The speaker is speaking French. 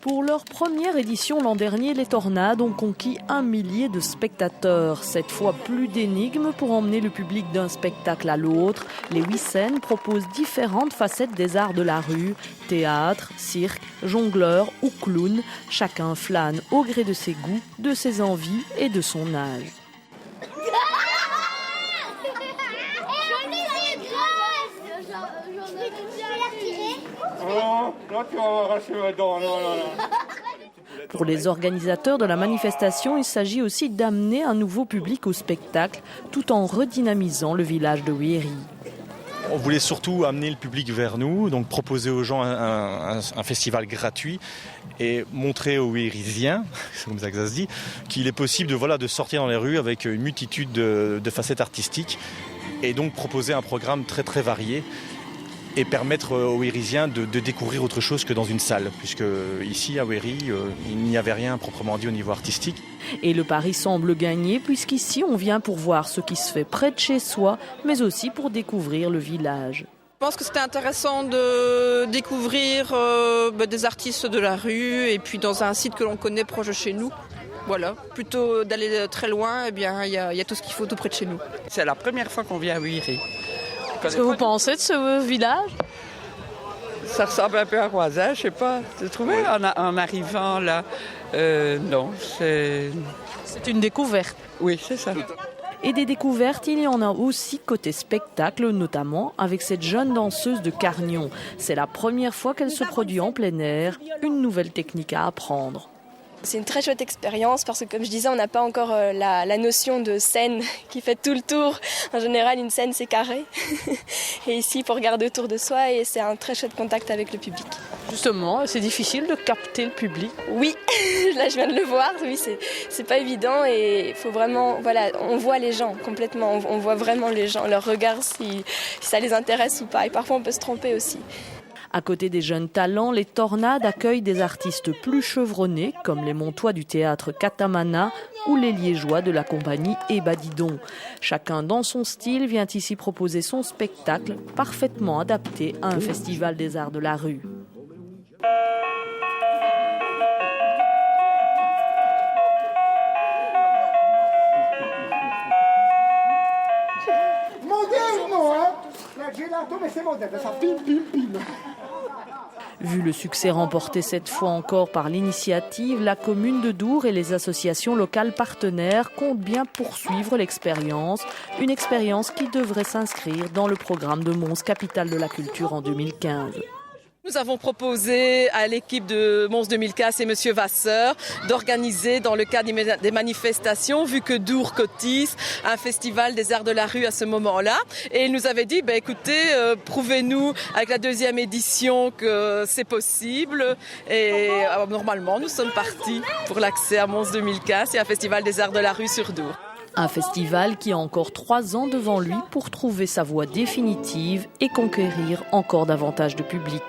Pour leur première édition l'an dernier, les Tornades ont conquis 1 millier de spectateurs. Cette fois, plus d'énigmes pour emmener le public d'un spectacle à l'autre. Les 8 scènes proposent différentes facettes des arts de la rue. Théâtre, cirque, jongleur ou clown. Chacun flâne au gré de ses goûts, de ses envies et de son âge. Pour les organisateurs de la manifestation, il s'agit aussi d'amener un nouveau public au spectacle tout en redynamisant le village de Wéry. On voulait surtout amener le public vers nous, donc proposer aux gens un festival gratuit et montrer aux Wérysiens, c'est comme ça que ça se dit, qu'il est possible de sortir dans les rues avec une multitude de facettes artistiques et donc proposer un programme très très varié et permettre aux Wérysiens de découvrir autre chose que dans une salle, puisque ici à Wéry, il n'y avait rien proprement dit au niveau artistique. Et le pari semble gagner, puisqu'ici on vient pour voir ce qui se fait près de chez soi, mais aussi pour découvrir le village. Je pense que c'était intéressant de découvrir des artistes de la rue et puis dans un site que l'on connaît proche de chez nous. Voilà, plutôt d'aller très loin, il y a tout ce qu'il faut tout près de chez nous. C'est la première fois qu'on vient à Wéry. Qu'est-ce que vous pensez de ce village ? Ça ressemble un peu à Roisin, je sais pas. Tu trouvé en arrivant là? Non, c'est... C'est une découverte. Oui, c'est ça. Et des découvertes, il y en a aussi côté spectacle, notamment avec cette jeune danseuse de Cargnon. C'est la première fois qu'elle se produit en plein air, une nouvelle technique à apprendre. C'est une très chouette expérience parce que, comme je disais, on n'a pas encore la notion de scène qui fait tout le tour. En général, une scène, c'est carré. Et ici, il faut regarder autour de soi et c'est un très chouette contact avec le public. Justement, c'est difficile de capter le public. Oui, là, je viens de le voir. Oui, c'est pas évident et il faut vraiment... Voilà, on voit les gens complètement. On voit vraiment les gens, leur regard, si ça les intéresse ou pas. Et parfois, on peut se tromper aussi. À côté des jeunes talents, les Tornades accueillent des artistes plus chevronnés, comme les Montois du théâtre Katamana ou les Liégeois de la compagnie Ebadidon. Chacun dans son style vient ici proposer son spectacle, parfaitement adapté à un festival des arts de la rue. Vu le succès remporté cette fois encore par l'initiative, la commune de Dour et les associations locales partenaires comptent bien poursuivre l'expérience. Une expérience qui devrait s'inscrire dans le programme de Mons, capitale de la culture en 2015. Nous avons proposé à l'équipe de Mons 2015 et M. Vasseur d'organiser dans le cadre des manifestations, vu que Dour cotise, un festival des arts de la rue à ce moment-là. Et il nous avait dit, écoutez, prouvez-nous avec la 2e édition que c'est possible. Et normalement, nous sommes partis pour l'accès à Mons 2015 et un festival des arts de la rue sur Dour. Un festival qui a encore 3 ans devant lui pour trouver sa voie définitive et conquérir encore davantage de public.